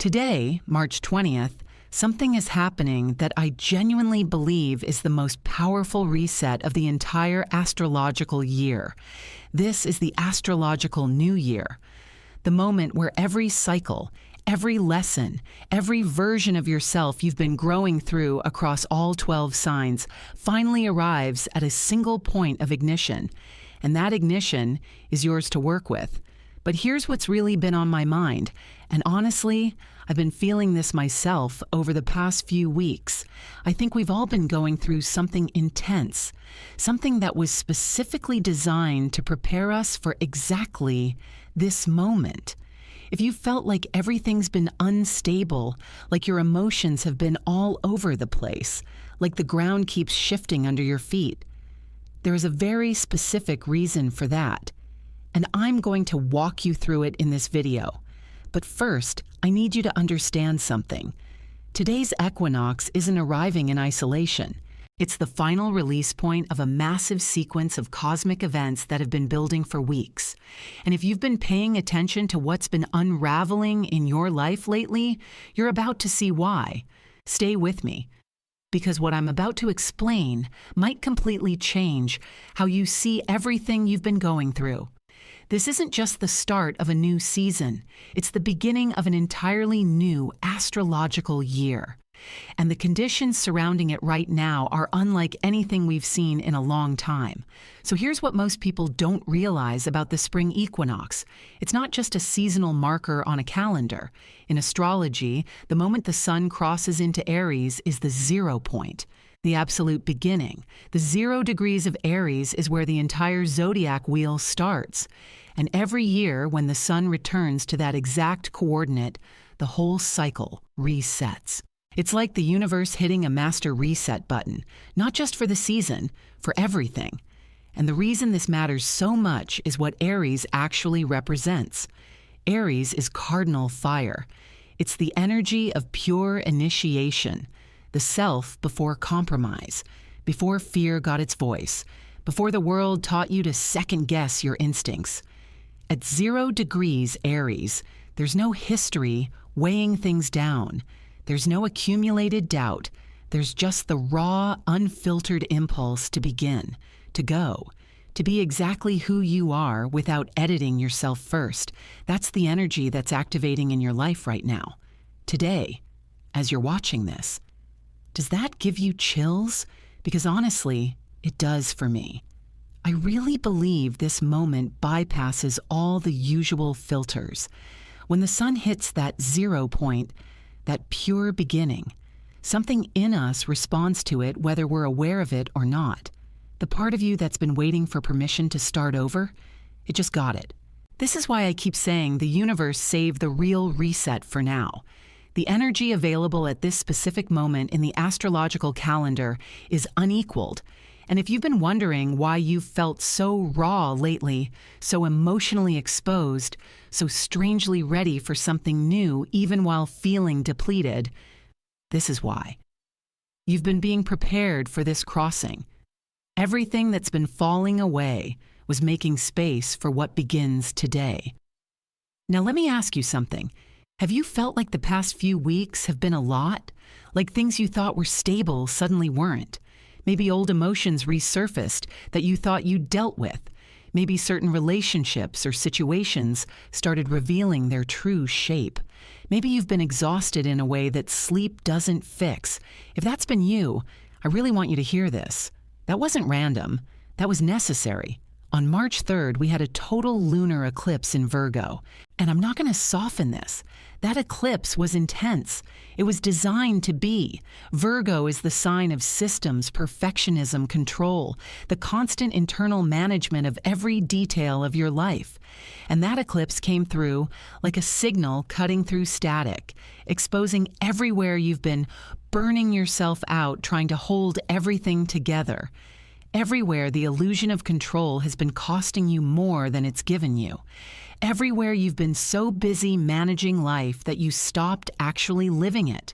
Today, March 20th, something is happening that I genuinely believe is the most powerful reset of the entire astrological year. This is the Astrological New Year, the moment where every cycle, every lesson, every version of yourself you've been growing through across all 12 signs finally arrives at a single point of ignition. And that ignition is yours to work with. But here's what's really been on my mind. And honestly, I've been feeling this myself over the past few weeks. I think we've all been going through something intense, something that was specifically designed to prepare us for exactly this moment. If you felt like everything's been unstable, like your emotions have been all over the place, like the ground keeps shifting under your feet, there is a very specific reason for that. And I'm going to walk you through it in this video. But first, I need you to understand something. Today's equinox isn't arriving in isolation. It's the final release point of a massive sequence of cosmic events that have been building for weeks. And if you've been paying attention to what's been unraveling in your life lately, you're about to see why. Stay with me, because what I'm about to explain might completely change how you see everything you've been going through. This isn't just the start of a new season. It's the beginning of an entirely new astrological year. And the conditions surrounding it right now are unlike anything we've seen in a long time. So here's what most people don't realize about the spring equinox. It's not just a seasonal marker on a calendar. In astrology, the moment the sun crosses into Aries is the 0 point, the absolute beginning. The 0 degrees of Aries is where the entire Zodiac wheel starts. And every year, when the sun returns to that exact coordinate, the whole cycle resets. It's like the universe hitting a master reset button, not just for the season, for everything. And the reason this matters so much is what Aries actually represents. Aries is cardinal fire. It's the energy of pure initiation, the self before compromise, before fear got its voice, before the world taught you to second-guess your instincts. At 0 degrees Aries, there's no history weighing things down. There's no accumulated doubt. There's just the raw, unfiltered impulse to begin, to go, to be exactly who you are without editing yourself first. That's the energy that's activating in your life right now. Today, as you're watching this, does that give you chills? Because honestly, it does for me. I really believe this moment bypasses all the usual filters. When the sun hits that 0 point, that pure beginning, something in us responds to it whether we're aware of it or not. The part of you that's been waiting for permission to start over, it just got it. This is why I keep saying the universe saved the real reset for now. The energy available at this specific moment in the astrological calendar is unequaled. And if you've been wondering why you've felt so raw lately, so emotionally exposed, so strangely ready for something new even while feeling depleted, this is why. You've been being prepared for this crossing. Everything that's been falling away was making space for what begins today. Now let me ask you something. Have you felt like the past few weeks have been a lot? Like things you thought were stable suddenly weren't? Maybe old emotions resurfaced that you thought you'd dealt with. Maybe certain relationships or situations started revealing their true shape. Maybe you've been exhausted in a way that sleep doesn't fix. If that's been you, I really want you to hear this. That wasn't random. That was necessary. On March 3rd, we had a total lunar eclipse in Virgo. And I'm not going to soften this. That eclipse was intense. It was designed to be. Virgo is the sign of systems, perfectionism, control, the constant internal management of every detail of your life. And that eclipse came through like a signal cutting through static, exposing everywhere you've been burning yourself out, trying to hold everything together. Everywhere the illusion of control has been costing you more than it's given you. Everywhere you've been so busy managing life that you stopped actually living it.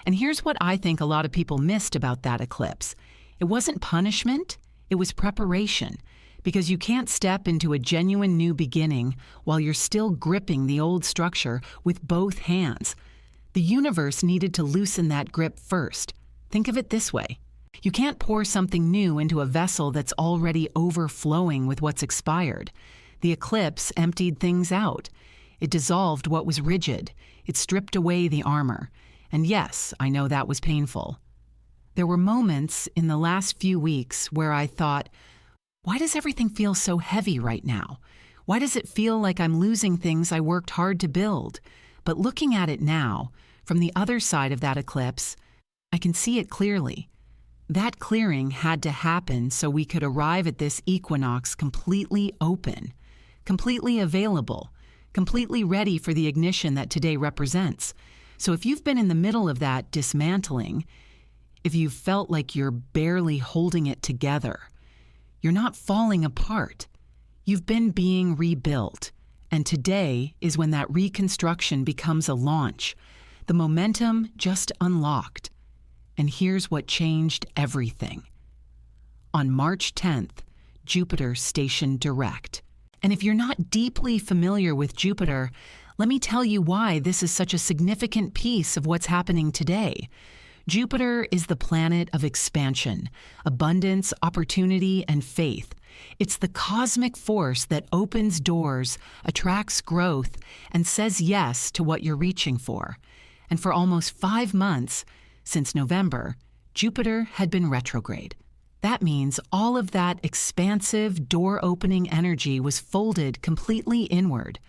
And here's what I think a lot of people missed about that eclipse. It wasn't punishment, it was preparation. Because you can't step into a genuine new beginning while you're still gripping the old structure with both hands. The universe needed to loosen that grip first. Think of it this way. You can't pour something new into a vessel that's already overflowing with what's expired. The eclipse emptied things out. It dissolved what was rigid. It stripped away the armor. And yes, I know that was painful. There were moments in the last few weeks where I thought, why does everything feel so heavy right now? Why does it feel like I'm losing things I worked hard to build? But looking at it now, from the other side of that eclipse, I can see it clearly. That clearing had to happen so we could arrive at this equinox completely open, completely available, completely ready for the ignition that today represents. So if you've been in the middle of that dismantling, if you've felt like you're barely holding it together, you're not falling apart. You've been being rebuilt. And today is when that reconstruction becomes a launch. The momentum just unlocked. And here's what changed everything. On March 10th, Jupiter stationed direct. And if you're not deeply familiar with Jupiter, let me tell you why this is such a significant piece of what's happening today. Jupiter is the planet of expansion, abundance, opportunity, and faith. It's the cosmic force that opens doors, attracts growth, and says yes to what you're reaching for. And for almost 5 months, since November, Jupiter had been retrograde. That means all of that expansive, door-opening energy was folded completely inward.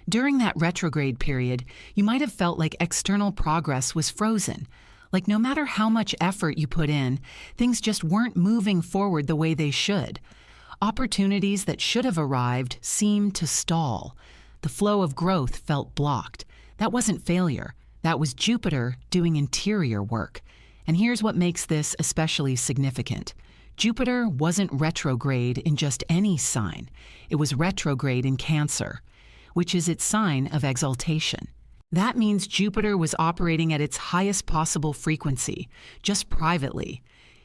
During that retrograde period, you might have felt like external progress was frozen. Like no matter how much effort you put in, things just weren't moving forward the way they should. Opportunities that should have arrived seemed to stall. The flow of growth felt blocked. That wasn't failure. That was Jupiter doing interior work. And here's what makes this especially significant. Jupiter wasn't retrograde in just any sign. It was retrograde in Cancer, which is its sign of exaltation. That means Jupiter was operating at its highest possible frequency, just privately.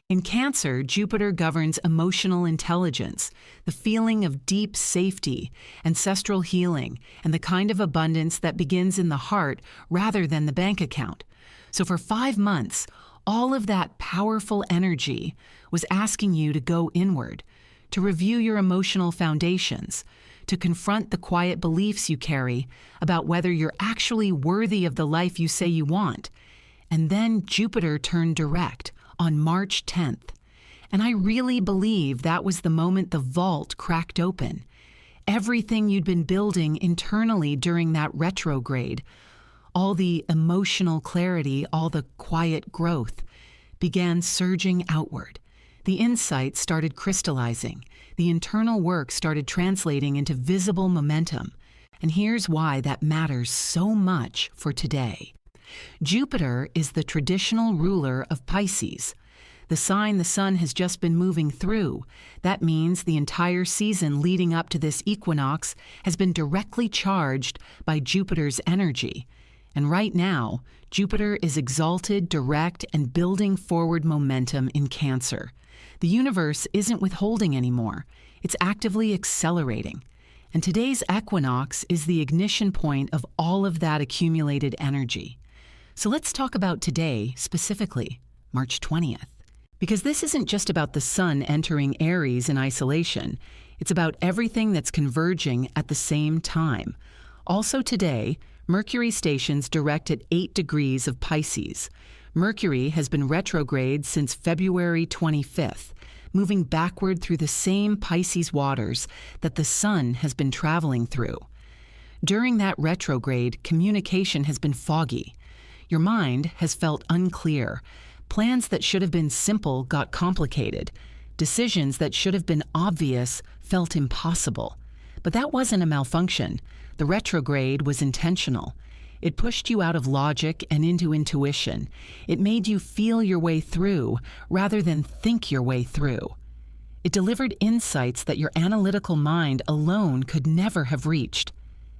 In Cancer, Jupiter governs emotional intelligence, the feeling of deep safety, ancestral healing, and the kind of abundance that begins in the heart rather than the bank account. So for 5 months, all of that powerful energy was asking you to go inward, to review your emotional foundations, to confront the quiet beliefs you carry about whether you're actually worthy of the life you say you want. And then Jupiter turned direct on March 10th. And I really believe that was the moment the vault cracked open. Everything you'd been building internally during that retrograde, all the emotional clarity, all the quiet growth, began surging outward. The insights started crystallizing. The internal work started translating into visible momentum. And here's why that matters so much for today. Jupiter is the traditional ruler of Pisces, the sign the sun has just been moving through. That means the entire season leading up to this equinox has been directly charged by Jupiter's energy. And right now, Jupiter is exalted, direct, and building forward momentum in Cancer. The universe isn't withholding anymore. It's actively accelerating. And today's equinox is the ignition point of all of that accumulated energy. So let's talk about today, specifically, March 20th. Because this isn't just about the sun entering Aries in isolation. It's about everything that's converging at the same time. Also today, Mercury stations direct at 8 degrees of Pisces. Mercury has been retrograde since February 25th, moving backward through the same Pisces waters that the sun has been traveling through. During that retrograde, communication has been foggy. Your mind has felt unclear. Plans that should have been simple got complicated. Decisions that should have been obvious felt impossible. But that wasn't a malfunction. The retrograde was intentional. It pushed you out of logic and into intuition. It made you feel your way through rather than think your way through. It delivered insights that your analytical mind alone could never have reached.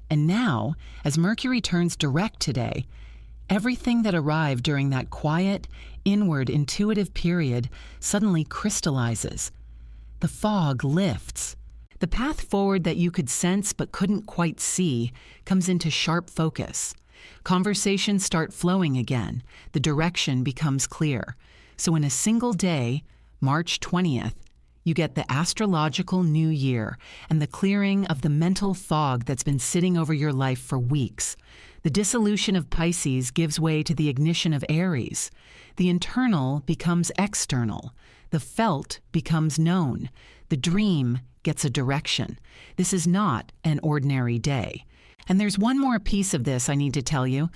And now, as Mercury turns direct today, everything that arrived during that quiet, inward, intuitive period suddenly crystallizes. The fog lifts. The path forward that you could sense but couldn't quite see comes into sharp focus. Conversations start flowing again. The direction becomes clear. So in a single day, March 20th, you get the Astrological New Year and the clearing of the mental fog that's been sitting over your life for weeks. The dissolution of Pisces gives way to the ignition of Aries. The internal becomes external. The felt becomes known. The dream gets a direction. This is not an ordinary day. And there's one more piece of this I need to tell you,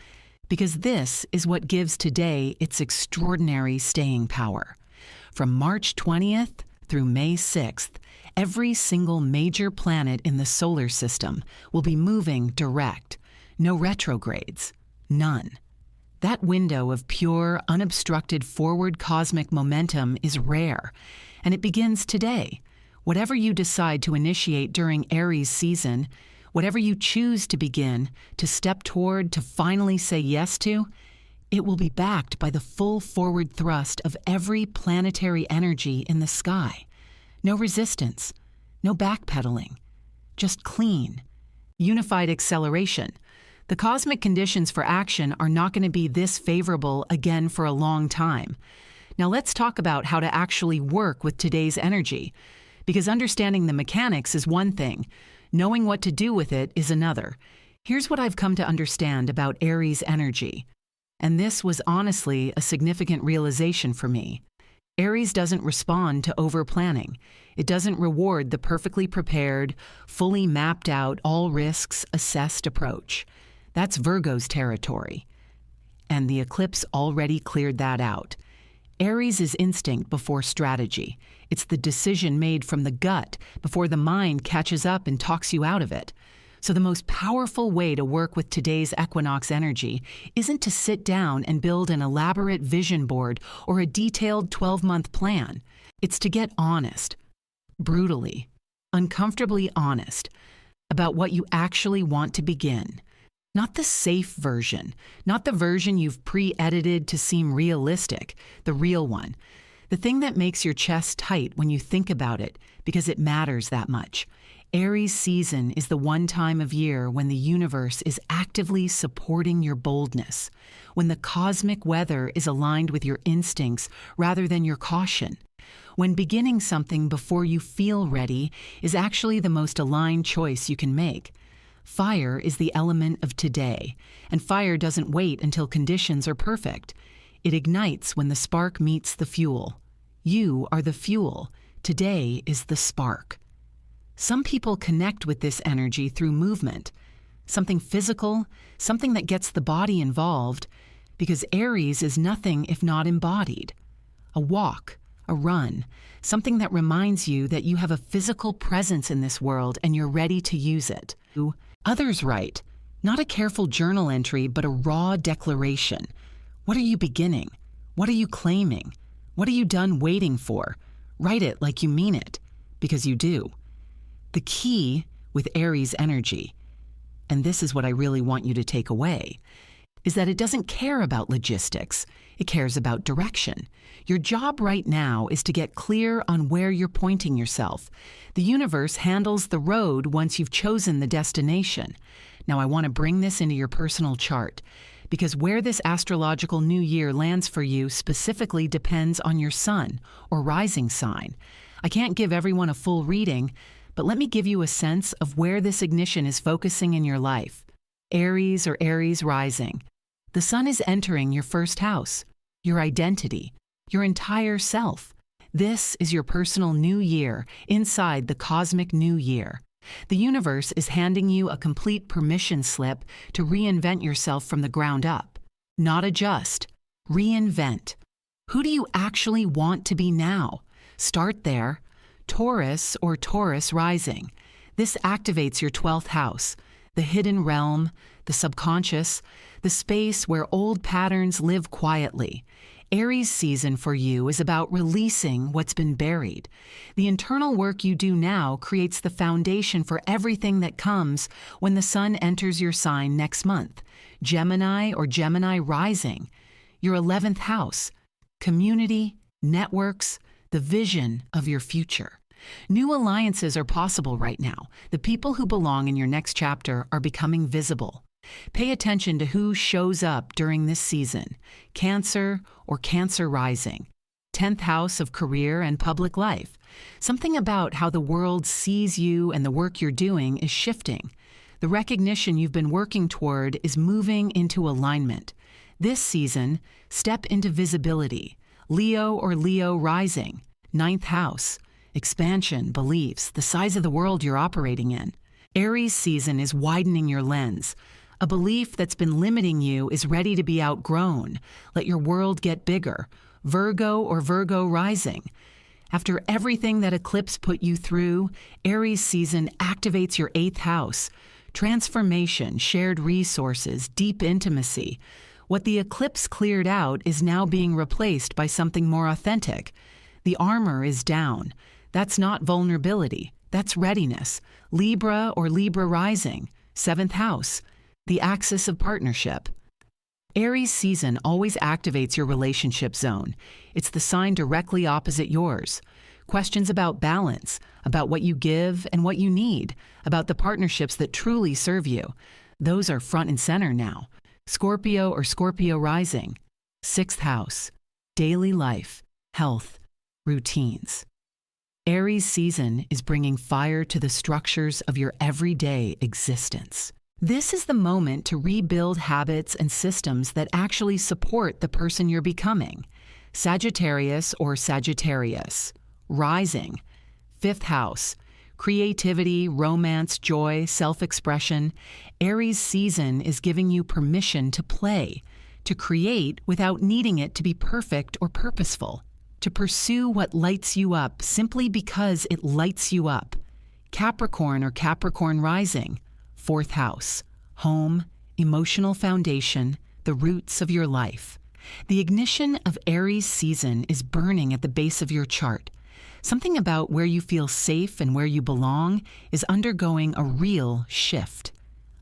because this is what gives today its extraordinary staying power. From March 20th through May 6th, every single major planet in the solar system will be moving direct. No retrogrades. None. That window of pure, unobstructed forward cosmic momentum is rare, and it begins today. Whatever you decide to initiate during Aries season, whatever you choose to begin, to step toward, to finally say yes to, it will be backed by the full forward thrust of every planetary energy in the sky. No resistance, no backpedaling, just clean, unified acceleration. The cosmic conditions for action are not going to be this favorable again for a long time. Now let's talk about how to actually work with today's energy, because understanding the mechanics is one thing, knowing what to do with it is another. Here's what I've come to understand about Aries energy. And this was honestly a significant realization for me. Aries doesn't respond to over-planning. It doesn't reward the perfectly prepared, fully mapped out, all risks assessed approach. That's Virgo's territory. And the eclipse already cleared that out. Aries is instinct before strategy. It's the decision made from the gut before the mind catches up and talks you out of it. So the most powerful way to work with today's equinox energy isn't to sit down and build an elaborate vision board or a detailed 12-month plan. It's to get honest, brutally, uncomfortably honest about what you actually want to begin. Not the safe version, not the version you've pre-edited to seem realistic, the real one. The thing that makes your chest tight when you think about it because it matters that much. Aries season is the one time of year when the universe is actively supporting your boldness, when the cosmic weather is aligned with your instincts rather than your caution, when beginning something before you feel ready is actually the most aligned choice you can make. Fire is the element of today, and fire doesn't wait until conditions are perfect. It ignites when the spark meets the fuel. You are the fuel. Today is the spark. Some people connect with this energy through movement, something physical, something that gets the body involved, because Aries is nothing if not embodied. A walk, a run, something that reminds you that you have a physical presence in this world and you're ready to use it. Others write, not a careful journal entry, but a raw declaration. What are you beginning? What are you claiming? What are you done waiting for? Write it like you mean it, because you do. The key with Aries energy, and this is what I really want you to take away, is that it doesn't care about logistics. It cares about direction. Your job right now is to get clear on where you're pointing yourself. The universe handles the road once you've chosen the destination. Now, I want to bring this into your personal chart, because where this astrological new year lands for you specifically depends on your sun or rising sign. I can't give everyone a full reading, but let me give you a sense of where this ignition is focusing in your life. Aries or Aries rising. The sun is entering your first house, your identity, your entire self. This is your personal new year inside the cosmic new year. The universe is handing you a complete permission slip to reinvent yourself from the ground up. Not adjust, reinvent. Who do you actually want to be now? Start there. Taurus or Taurus rising. This activates your 12th house, the hidden realm, the subconscious, the space where old patterns live quietly. Aries season for you is about releasing what's been buried. The internal work you do now creates the foundation for everything that comes when the sun enters your sign next month. Gemini or Gemini rising, your 11th house, community, networks, the vision of your future. New alliances are possible right now. The people who belong in your next chapter are becoming visible. Pay attention to who shows up during this season: Cancer or Cancer rising, 10th house of career and public life. Something about how the world sees you and the work you're doing is shifting. The recognition you've been working toward is moving into alignment. This season, step into visibility. Leo or Leo rising, 9th house, expansion, beliefs, the size of the world you're operating in. Aries season is widening your lens. A belief that's been limiting you is ready to be outgrown. Let your world get bigger. Virgo or Virgo rising. After everything that eclipse put you through, Aries season activates your 8th house. Transformation, shared resources, deep intimacy. What the eclipse cleared out is now being replaced by something more authentic. The armor is down. That's not vulnerability. That's readiness. Libra or Libra rising, 7th house, the axis of partnership. Aries season always activates your relationship zone. It's the sign directly opposite yours. Questions about balance, about what you give and what you need, about the partnerships that truly serve you. Those are front and center now. Scorpio or Scorpio rising, 6th house, daily life, health, routines. Aries season is bringing fire to the structures of your everyday existence. This is the moment to rebuild habits and systems that actually support the person you're becoming. Sagittarius or Sagittarius, rising, 5th house, creativity, romance, joy, self-expression. Aries season is giving you permission to play, to create without needing it to be perfect or purposeful, to pursue what lights you up simply because it lights you up. Capricorn or Capricorn rising, 4th house, home, emotional foundation, the roots of your life. The ignition of Aries season is burning at the base of your chart. Something about where you feel safe and where you belong is undergoing a real shift.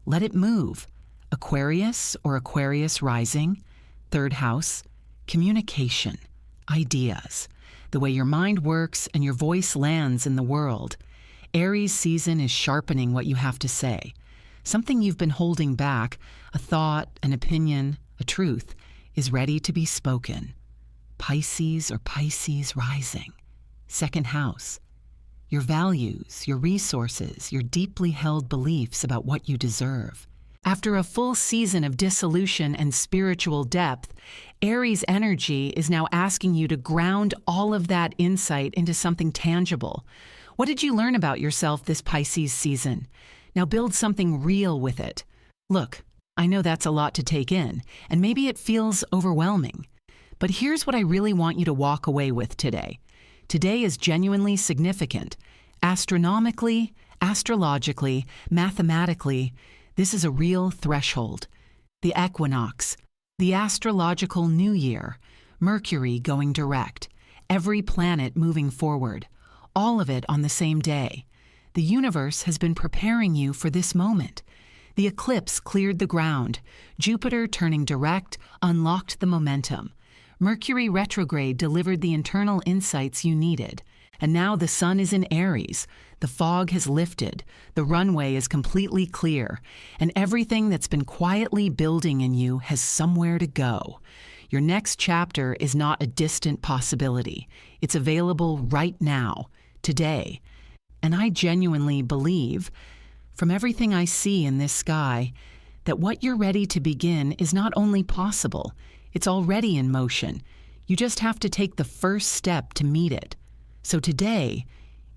Let it move. Aquarius or Aquarius rising, 3rd house, communication, ideas, the way your mind works and your voice lands in the world. Aries season is sharpening what you have to say. Something you've been holding back, a thought, an opinion, a truth, is ready to be spoken. Pisces or Pisces rising, 2nd house. Your values, your resources, your deeply held beliefs about what you deserve. After a full season of dissolution and spiritual depth, Aries energy is now asking you to ground all of that insight into something tangible. What did you learn about yourself this Pisces season? Now build something real with it. Look, I know that's a lot to take in, and maybe it feels overwhelming. But here's what I really want you to walk away with today. Today is genuinely significant. Astronomically, astrologically, mathematically, this is a real threshold. The equinox, the astrological new year, Mercury going direct, every planet moving forward, all of it on the same day. The universe has been preparing you for this moment. The eclipse cleared the ground. Jupiter turning direct unlocked the momentum. Mercury retrograde delivered the internal insights you needed. And now the sun is in Aries. The fog has lifted. The runway is completely clear. And everything that's been quietly building in you has somewhere to go. Your next chapter is not a distant possibility. It's available right now, today. And I genuinely believe, from everything I see in this sky, that what you're ready to begin is not only possible, it's already in motion. You just have to take the first step to meet it. So today,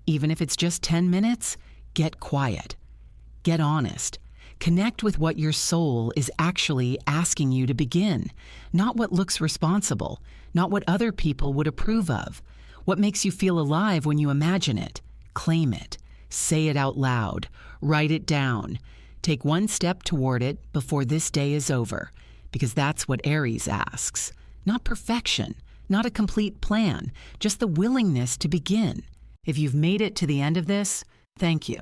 even if it's just 10 minutes, get quiet. Get honest. Connect with what your soul is actually asking you to begin, not what looks responsible, not what other people would approve of. What makes you feel alive when you imagine it? Claim it. Say it out loud. Write it down. Take one step toward it before this day is over, because that's what Aries asks. Not perfection, not a complete plan, just the willingness to begin. If you've made it to the end of this, thank you.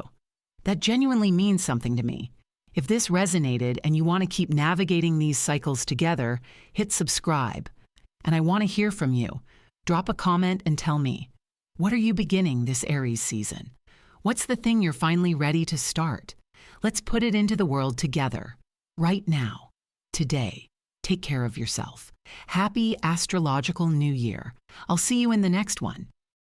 That genuinely means something to me. If this resonated and you want to keep navigating these cycles together, hit subscribe. And I want to hear from you. Drop a comment and tell me, what are you beginning this Aries season? What's the thing you're finally ready to start? Let's put it into the world together. right now, today. Take care of yourself. Happy Astrological New Year. I'll see you in the next one.